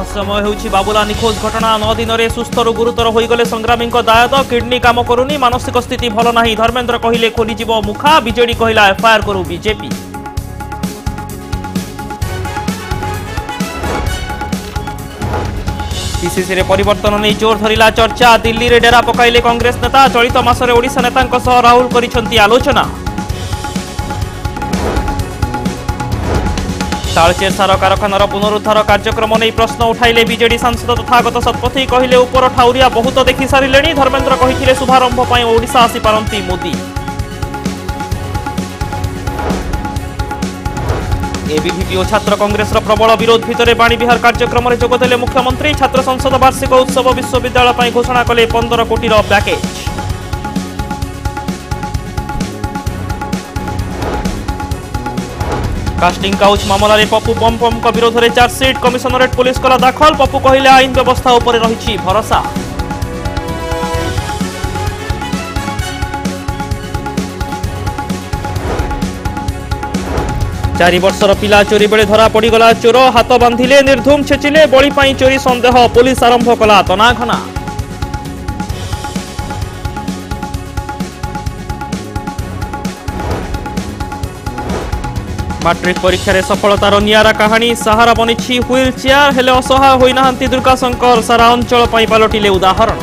रहस्यमय होउछि बाबुला निखोज घटना 9 दिन रे सुस्थर गुरुतर होईगले संग्रामी दायद किडनी काम करूनी मानसिक स्थिति भल नाही धर्मेंद्र कहिले खोलीजिब मुखा बीजेडी कहिला एफआईआर करू बीजेपी। पीसीसी रे परिवर्तन नहीं जोर धरिला चर्चा दिल्ली रे डेरा पकाइले कांग्रेस नेता चलित मासरे ओडिशा नेतांक सह राहुल करिसंती आलोचना। तालचेर सार कारखानार पुनरुद्धार कार्यक्रम नहीं प्रश्न उठाइले बीजेडी सांसद तथागत शतपथी कहिले उपर ठाउरिया बहुत देखि सारिलेनी धर्मेंद्र कहिथिले शुभारंभ पई ओडिशा आसी पारंती मोदी। एबीवीपी और छात्र कांग्रेस प्रबल विरोध भितर बाणी विहार कार्यक्रम में जोगदेले मुख्यमंत्री छात्र संसद वार्षिक उत्सव विश्वविद्यालय पई घोषणा कले 15 कोटी पैकेज। कास्टिंग काउच मामला रे पप्पू पम्पम को विरोध में चार्जसीट कमिशनरेट पुलिस कला दाखल पप्पू कहिले आईन व्यवस्था उपर रही भरोसा। 4 वर्षर पिला चोरी बेले धरा पड़गला चोर हाथ बांधिले निर्धूम छेचिले बड़ी पाई चोरी संदेह पुलिस आरंभ कला तनाघना। मैट्रिक परीक्षा रे सफलतार नियारा कहानी सहारा बनी व्हील चेयर हेले असहाय होई नाहंती दुर्गाशंकर सारा अंचल पाई पलटिले उदाहरण।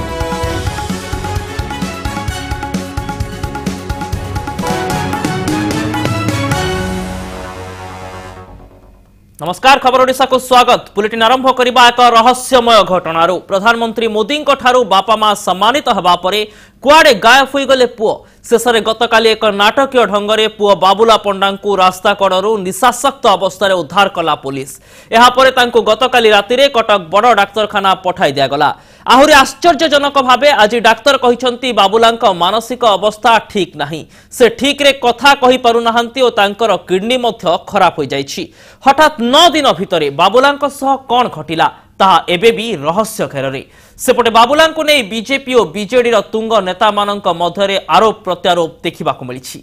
नमस्कार खबर ओडिशा को स्वागत। बुलेटिन आरंभ करबा एक रहस्यमय घटनारू प्रधानमंत्री मोदी ठारू बापा मां सम्मानित हवा परे कुआडे गायब होई गले पुओ। शेषरे गतकाली एक नाटकीय ढंगरे पुओ बाबुला पंडा को रास्ता कड़रू निशासक्त अवस्था उद्धार कला पुलिस। एहापरे तांको गतकाली रातिरे कटक बड़ डाक्तरखाना पठाई दियागला। आहुरी आश्चर्यजनक भावे आज डाक्तर कहिसंती बाबुलांक मानसिक अवस्था ठीक नाही, से ठीक रे कथा कहि पारु नाहंती ओ तांकर किडनी मध्य खराब हो जाइछि। हठात 9 दिन भितरे बाबुलांक सह कोन घटिला ताहा एबे भी रहस्य घेରରେ। सेपटे बाबुलांको नै बीजेपी और बीजेडी रो तुंग नेता मानक मध्यरे आरोप प्रत्यारोप देखिबा को मिलिछि।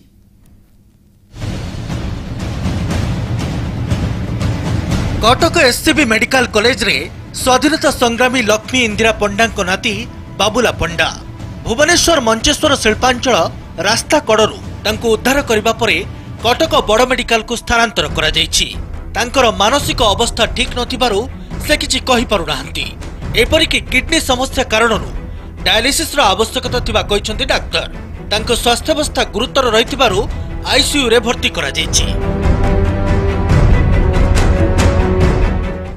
कटक एससीबी मेडिकल कॉलेज रे स्वाधीनता संग्रामी लक्ष्मी इंदिरा पंडा नाती बाबुला पंडा भुवनेश्वर मंचेश्वर शिल्पांचल रास्ता कड़रू तांको उद्धार करबा परे कटक बड़ मेडिकल को स्थानांतर करा जायछि। तांकर मानसिक अवस्था ठीक नथिबारु से किछि कहि पारु नाहंती। एपरिकी किडनी समस्या कारणरू डायलिसिस रो आवश्यकता थिबा कहिसंती डाक्टर। तांको स्वास्थ्यावस्था गुरुतर रहिथिबारु आईसीयू रे भर्ती करा जायछि।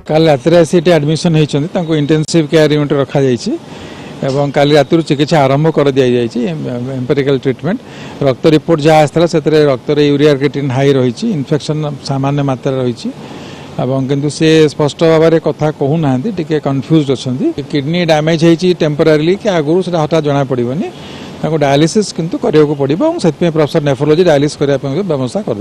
काल रात एडमिशन होती इंटेंसिव केयर यूनिट रखा जाइए एवं काली राति चिकित्सा आरंभ कर दि जाइए एम्पेरिकल ट्रीटमेंट। रक्त रिपोर्ट जहाँ आसाला से रक्त यूरिया क्रिएटिनिन हाई रही इन्फेक्शन सामान्य मात्रा रही किंतु से स्पष्ट भाव में कथा कहूना टे कन्फ्यूज अच्छा। किडनी डैमेज होती टेम्परारी कि आगुरी से हठात जना पड़ोनी डायलिसिस किंतु करने पड़ो से प्रोफेसर नेफ्रोलोजी डायलिसिस करने व्यवस्था कर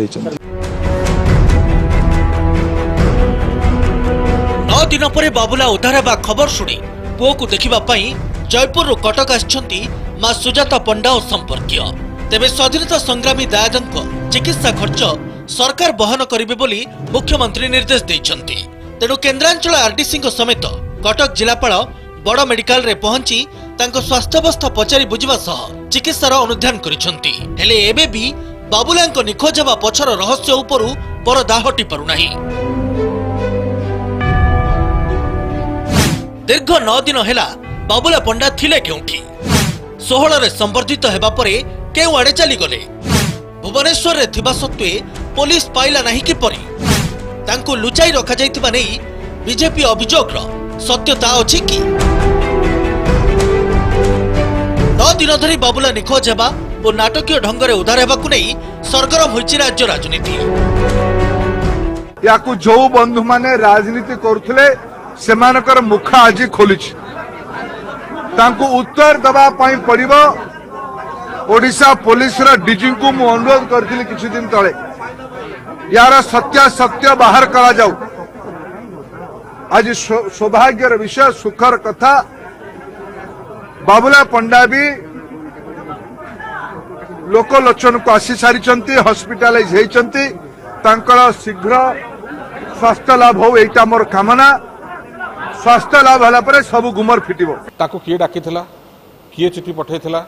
9 दिन पर बाबुला उद्धार हेबा खबर शुणी पुओ को देखिबा पई जयपुर कटक आछंती मां सुजाता पंडा और संपर्कीय। तेबे स्वाधीनता संग्रामी दायादंको चिकित्सा खर्च सरकार बहन करिवे बोली मुख्यमंत्री निर्देश दैछंती। तेणु केन्द्रांचल आरडीसी समेत कटक जिलापाल बड़ मेडिकल रे पहुंची तांको स्वास्थ्यावस्था पचारि बुझिबा सह चिकित्सार अनुध्यान करिसंती। हेले एबे भी बाबुलांको निखोज हेबा पछर रहस्य उपरु परदा हटि पारु नाही। दीर्घ 9 दिन हेला बाबुला पंडा थिले केउठी 16 रे संबर्धित हेबा परे केउ आडे चली गले। भुवनेश्वर रे थिबा सत्वे पुलिस पाइला नाही कि परी तांको लुचाई रखा जाइतिबा नै बीजेपी अभियोग रो सत्यता अछि कि 9 दिन धरि बाबुला निखोज हेबा ओ नाटकीय ढंगरे उद्धार हेबा को नै सरगरम होइछि राज्य राजनीति। याकू जो बंधु माने राजनीति करुथले सेमानकर मुख आज खोली उत्तर दबा पड़ो। ओडिशा पुलिस डीजी को मु अनुरोध करी किछि दिन तले यार सत्य बाहर करा जाऊ। आज सौभाग्यर विषय सुखर कथा बाबुला पंडा भी लोकलोचन को आसी सारी हॉस्पिटलाइज होती शीघ्र स्वास्थ्य लाभ हो एटा मोर कामना। स्वास्थ्य लाभ होला पर सब गुमर फिटिबो। ताको किए डाकिथिला किए चिठी पठैथिला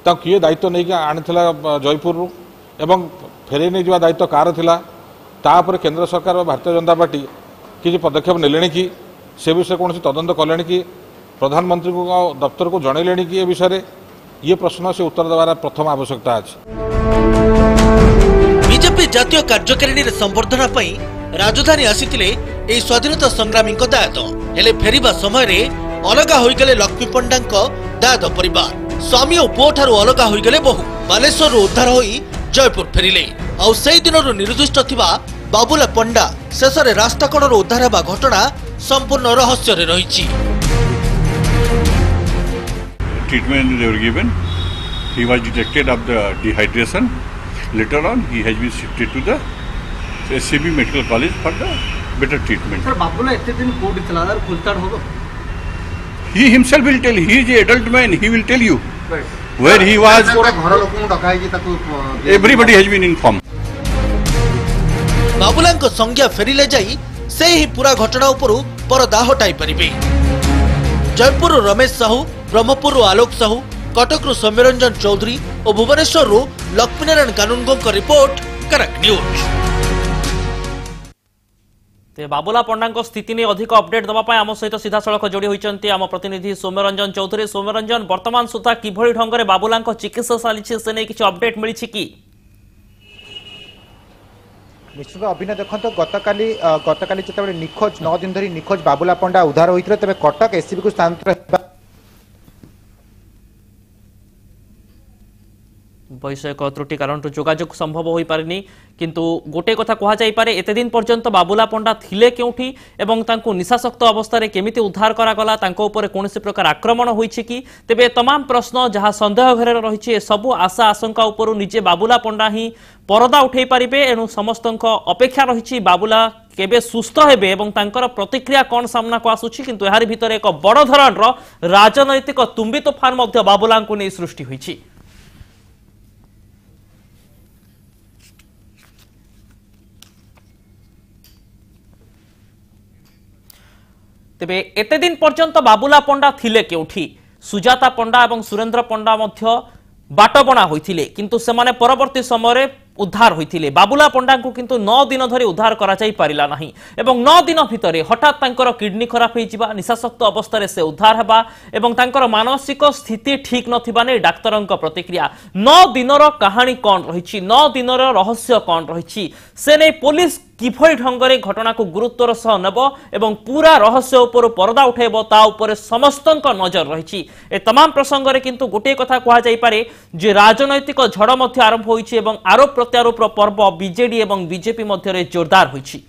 ताको किए दायित्व नै आनिथिला जयपुर रु एवं फेरे नै जवा दायित्व कार थिला तापर केंद्र सरकार और भारतीय जनता पार्टी किसी पदक्षेप नेले कि से विषय कौन तदंत कले कि प्रधानमंत्री को दफ्तर को जनइले कि ए विषय ये प्रश्न से उत्तर देवार प्रथम आवश्यकता अछि। बीजेपी जातीय कार्यकारिणी संबर्धना पई राजधानी आसीथिले एई स्वाधीनता संग्रामी दायद हेले फेरिबा समय रे अलगा होई गेले लक्ष्मी पंडा दायद परिवार स्वामी और पुओ ठारू अलगा होई गेले बहु बालेश्वर उद्धार होई जयपुर फेरिले आउ सेई दिनरु निर्दिष्ट थिबा बाबुला पंडा शेषरे रास्ता कड़र उद्धार हेबा घटना संपूर्ण रहस्य रे रहिछि। Treatment they were given. He was detected of the dehydration. Later on, he has been shifted to the SCB Medical College for the better treatment. Sir, Babula इतने दिन कोड चला रहा है खुलताड़ होगा? He himself will tell. He is an adult man. He will tell you where he was. Everybody has been informed. बाबुला संज्ञा फेरिले जाई से ही पूरा घटना उपरु परदा हटाई परिबे। जयपुर रमेश साहू, ब्रह्मपुर आलोक साहू, कटक सौम्यरंजन चौधरी और भुवनेश्वर लक्ष्मीनारायण कानूनगो रिपोर्ट करेक्ट न्यूज। बाबुला पंडा स्थिति ने अधिक अपडेट दवाई आम सहित सीधा सड़क जोड़ी होती आम प्रतिनिधि सौम्यरंजन चौधरी। सौम्यरंजन, वर्तमान सुधा किभली ढंग से बाबुला चिकित्सा चली से नहीं किसी अपडेट मिली कि? निश्चित अभिनय देखो गतकाली जिते निखोज 9 दिन धरी निखोज बाबुला पंडा उद्धार होते तेज कटक एससीबी को स्थानांतरित वैषयिक त्रुटि कारण जोगाजोग संभव हो पारिनी किंतु गोटे कथा कह जाई पारे एते दिन पर्यंत बाबुला पंडा थिले केउठी एवं तांको निशासक्त अवस्था रे केमिति उद्धार करा गला तांको ऊपर कोनोसी प्रकार आक्रमण होईछि कि तेबे तमाम प्रश्न जहां संदेह घरे रहिछि सब आशा आशंका ऊपर निजे बाबुला पंडा ही परदा उठै पारिबे एनु समस्तंको अपेक्षा रहिछि बाबुला केबे सुस्थ हेबे एवं तांकर प्रतिक्रिया कोन सामना को आसुछि किंतु एहार भितर एक बड़ धरणर राजनैतिक तुम्बी तोफान मध्ये बाबुलांको नै सृष्टि होईछि। तेबे एते दिन पर्यंत बाबुला पंडा थिले केउठी? सुजाता पंडा एवं सुरेंद्र पंडा मध्य बाटबणा होइथिले किंतु सेमाने परवर्ती समय उद्धार होइथिले। बाबुला पंडा को किंतु 9 दिन धरि उद्धार करा जाई पारिला नाही एवं 9 दिन भितरे हठात तांकर किडनी खराब होई जिबा निशासक्त अवस्था रे से उद्धार हेबा एवं तांकर मानसिक स्थिति ठीक नथिबा नै डाक्टरंक प्रतिक्रिया। 9 दिनर कहानी कोन रहिछि, 9 दिनर रहस्य कोन रहिछि से नै पुलिस किभली ढंगरे घटना को गुरुत्वर सह नेब एवं पूरा रहस्य उपर परदा उठेब ता उपर समस्तंक नजर रहिछि। ए तमाम प्रसंग रे किंतु गोटे कथा कहा जाई पारे जे राजनैतिक झड़ मध्य आरंभ होइछि एवं आरोप प्रत्यारोप पर्व बीजेडी एवं बीजेपी मध्य रे जोरदार होइछि।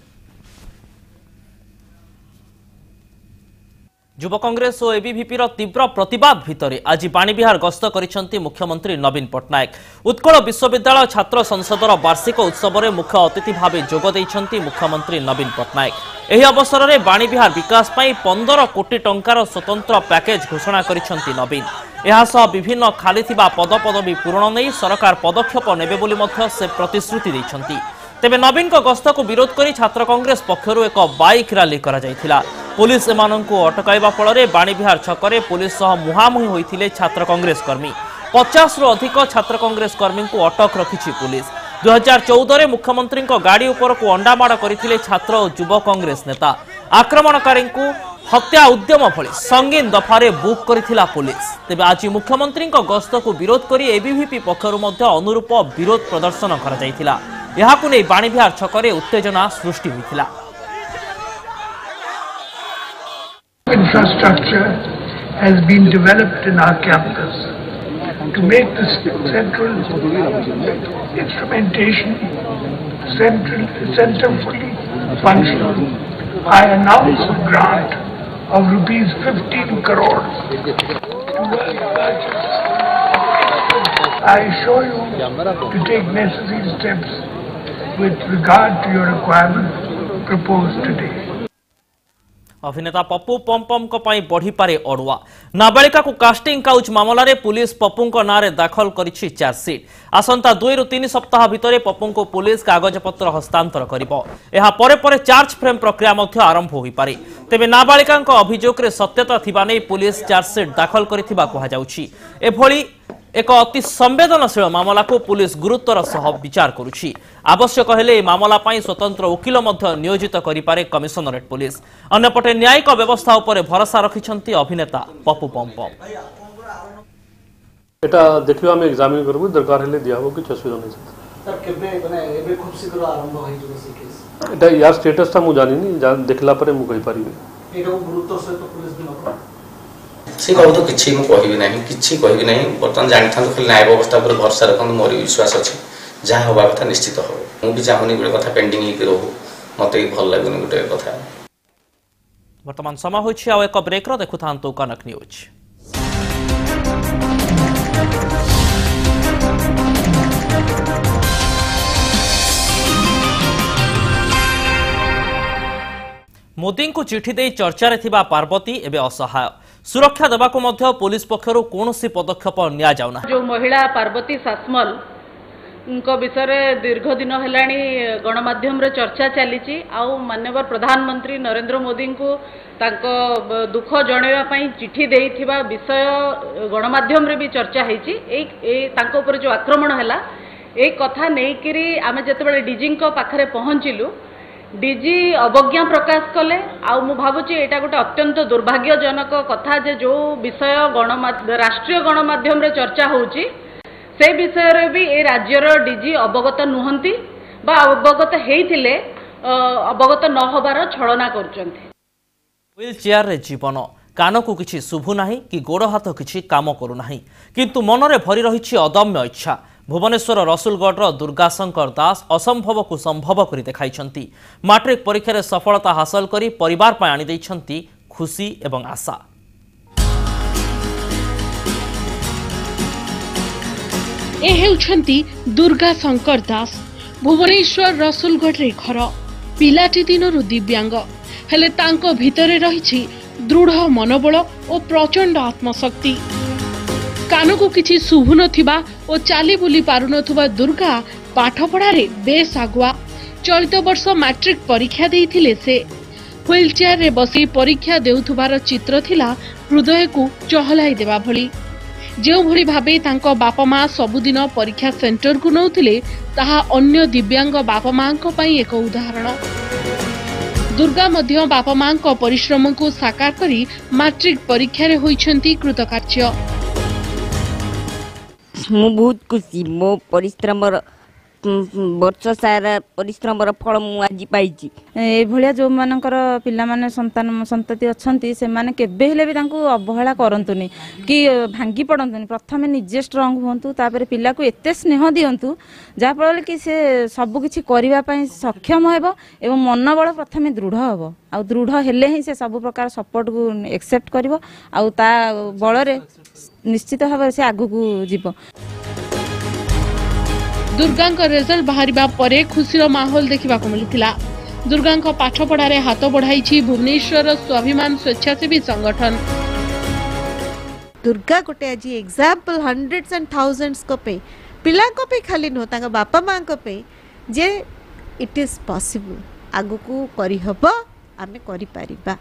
युवा कांग्रेस और एबीवीपी तीव्र प्रतिवाद भितर आज बाणीविहार गस्त करिसेंती मुख्यमंत्री नवीन पट्टनायक। उत्कल विश्वविद्यालय छात्र संसदर वार्षिक उत्सव में मुख्य अतिथि भाव जोग देइछंती मुख्यमंत्री नवीन पट्टनायक। एही अवसर में बाणीविहार विकास पई 15 कोटी टंकार स्वतंत्र पैकेज घोषणा करिसेंती नवीन। एहासह विभिन्न खाली थिबा पदपदवी पूरण नहीं सरकार पदक्षेप नेबे बोली मध्य से प्रतिश्रुति दैछंती। तेबे नवीन को गस्त को विरोध करी छात्र कांग्रेस पक्षरु एक बाइक रैली करा जायथिला। पुलिस एमानंकु अटकाइबा फଳରେ बाणीविहार छकरे पुलिस सह मुहामुही होइथिले छात्र कांग्रेस कर्मी। 50 रु अधिक छात्र कांग्रेस कर्मी को अटक रखिछि पुलिस। 2014 रे मुख्यमंत्री को गाड़ी ऊपर को अंडामाड़ करथिले छात्र और युवा कांग्रेस नेता। आक्रमणकारी को हत्या उद्यम भली संगीन दफारे बुक करिथिला पुलिस। तेबे आज मुख्यमंत्री को गस्त को विरोध करी एबीवीपी पक्षरु मध्य अनुरूप विरोध प्रदर्शन करा जायथिला। यहाकु नै बाणीविहार छकरे उत्तेजना सृष्टि होइथिला। Infrastructure has been developed in our campus to make the central instrumentation center fully functional. I announce a grant of rupees 15 crore. I assure you to take necessary steps with regard to your requirements proposed today. अभिनेता पप्पू पमपम को पाई बढ़ी पारे अड़ुआ। नाबालिका को casting couch मामला रे police Pappu को नारे दाखल करिछि चार्जसीट। आसंता 2 रु 3 सप्ताह भितरे पप्पू को पुलिस कागज पत्र हस्तांतर करिबो। एहा परे परे चार्ज फ्रेम प्रक्रिया मध्य आरंभ होई पारे। तेबे नाबालिकांक अभियोग रे सत्यता थिबा नै पुलिस चार्जशीट दाखल करिथिबा कहा जाउछि। एभଳି एक अति संवेदनशील मामला को पुलिस गुरुत्वर सह विचार करुछि। आवश्यक हेले ए मामला पई स्वतंत्र वकील मध्य नियोजित करिपारे कमिशनरेट पुलिस। अन्यपटे न्यायिक व्यवस्था उपरे भरोसा रखिछंती अभिनेता पप्पू पम्पम। एटा देखियो हम एग्जामिन करबो दरकार हेले दियाबो कि असुविधा नै सर केबे माने एबे खूब शीघ्र आरंभ होई जबो से केस एटा यार स्टेटस ता मु जानिनी देखला परे मु कहि परिबे एटा गुरुत्व से तो पुलिस भी न से कहू तो किछि मु कहबी नहीं बर्तमान जानि थान खाली न्याय व्यवस्था पर भरोसा रखन मोर विश्वास अछि जहा होबा कथा निश्चित हो। मु भी चाहूनी गोटे कथा पेंडिंग ही रहू मते भल लागुनी गोटे कथा। वर्तमान समय होछि आ एक ब्रेक रो देखुथांतो कनक न्यूज। मोदी को चिठी दे चर्चा थिबा पार्वती एबे असहाय। सुरक्षा देवाको मध्य पुलिस पक्षरु कोनोसी पदक्षेप निया जाउना। जो महिला पार्वती सासमल उनको विषय दीर्घ दिन हेलाणी गणमाध्यम रे चर्चा चलीची आउ माननीय प्रधानमंत्री नरेंद्र मोदी को तांको दुख जणैवा पई चिठी देइथिबा विषय गणमाध्यम रे भी चर्चा हेची। ए तांको ऊपर जो आक्रमण हैला ए कथा नेइकिरी आमे जतेबेले डीजी को पाखरे पहुंचिलु डीजी अवज्ञा प्रकाश कले आउ मु भाबुची एटा गोटे अत्यंत दुर्भाग्यजनक कथा जे जो विषय राष्ट्रीय गणमाध्यम रे चर्चा होउची से विषय रे भी ए राज्यर डीजी अवगत नुहंती बा अवगत हेइथिले अवगत न होबार छलना करचंती। व्हील चेयर रे जीवन कान को किछि शुभु नाही कि गोड़ हाथ किछि काम करू नाही किंतु मनरे भरी रहिछि अदम्य इच्छा। भुवनेश्वर रसुलगढ़ दुर्गाशंकर दास असंभव को संभव कर देखाइछंती। मैट्रिक परीक्षा रे सफलता हासिल करी परिवार पर आनी दैछंती खुशी एवं आशा। ए हेउछंती दुर्गाशंकर दास भुवनेश्वर रसुलगढ़ रे घर। पिलाटी दिनरु दिव्यांग हेले तांको भितरे रहिछि दृढ़ मनोबल और प्रचंड आत्मशक्ति। कानकु किछि शुभु नथिबा और चाली बुली पारु नथुबा दुर्गा पाठपढ़ारे बेस आगुआ। चलित वर्ष मैट्रिक परीक्षा देइथिले से व्हील चेयर रे बसी परीक्षा देउथुबार चित्र थिला हृदय को चहलाई देबा भली। जेउ भली भाबे तांको बापा मां सबुदिन परीक्षा सेंटर को नउथिले ताहा अन्य दिव्यांग बापा मां को पई एक उदाहरण। दुर्गा मध्य बापा मां को परिश्रम को साकार करी मैट्रिक परीक्षा रे होइछंती कृतकार्य। मु बहुत खुशी मो परिश्रम वर्ष सारा परिश्रम फल मु आज पाइछि। ए भलिया जो मानकर पिला माने संतान संतति अछंती से माने केबे हेले भी तांको अवहेला करंतुनी कि भांगी पड़ंतुनी। प्रथमे निजे स्ट्रांग होंतु तापर पिला को एते स्नेह दियंतु जा फल कि से सब किछि करिवा पई सक्षम हेबो एवं मनोबल प्रथमे दृढ़ हेबो आ दृढ़ हेले ही से सब प्रकार सपोर्ट को एक्सेप्ट करिवो आ ता बळ रे निश्चित भाव से आगु को जीवो। दुर्गा रिजल्ट बाहर परे खुशीर माहौल देखा मिलता। दुर्गा पाठपढ़ारे हाथ बढ़ाई भुवनेश्वर स्वाभिमान स्वेच्छासेवी संगठन। दुर्गा गोटे आज एग्जाम्पल हंड्रेड्स एंड थाउजेंड्स को पे पिला को पे खाली नुह तांका बापा मां को पे जे इट इज पॉसिबल आगु को करि हबो आमे करि परिबा।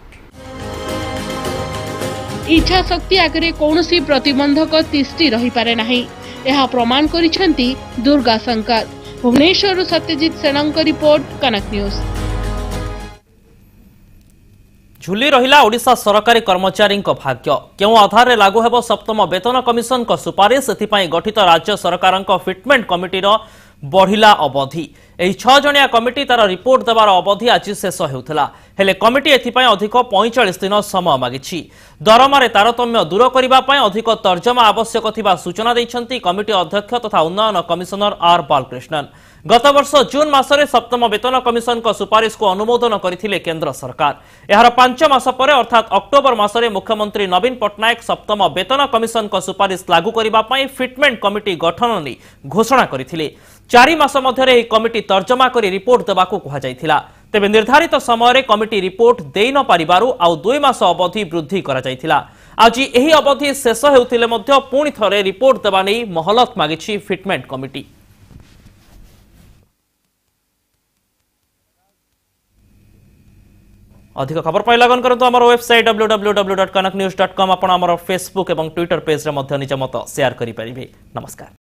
इच्छा शक्ति आगे कौनसी प्रतिबंधक तिष्टि रही पारे नहीं यह प्रमाण करिसेंती दुर्गा शंकर। भुवनेश्वर सत्यजित सेनंक रिपोर्ट कनक न्यूज। झुली रहिला ओडिशा सरकारी कर्मचारी भाग्य क्यों आधार लागू हेबो सप्तम वेतन कमिशन को सुपारिश एथिपाई गठित राज्य सरकार फिटमेंट कमिटीर बढ़िला अवधि। एही 6 जणिया कमिटी तार रिपोर्ट देवार अवधि आज शेष हेउथला हेले कमिटी एथिपाई अधिक 45 दिन समय मागिछि। दरमारे तारतम्य दूर करिबा पई अधिक तर्जमा आवश्यक थिबा सूचना दैछंती कमिटी अध्यक्ष तथा उन्नयन कमिशनर आर बालकृष्णन। गत वर्ष जून मासरे सप्तम वेतन कमिशन को सुपारिश को अनुमोदन करथिले केंद्र सरकार। एहार 5 मास परे अर्थात अक्टोबर मासरे मुख्यमंत्री नवीन पटनायक सप्तम वेतन कमिशन को सुपारिश लागू करिबा पई फिटमेंट कमिटी गठन नै घोषणा करथिले। 4 मास मध्यरे एही कमिटी तर्जमा करी रिपोर्ट देबाकू कहा जायथिला। तेबे निर्धारित समय कमिटी रिपोर्ट देई न पारिबारु आउ 2 मास अवधि वृद्धि करा जायथिला। आज एही अवधि शेष हेउथिले मध्य पुणी थरे रिपोर्ट देबा नै मोहलत मागिछि फिटमेंट कमिटी। अधिक खबर पाई लगन करंतु हमर वेबसाइट www.kanaknews.com आपण हमर फेसबुक एवं ट्विटर पेज रे मध्य निज मत शेयर करि परिबे। नमस्कार।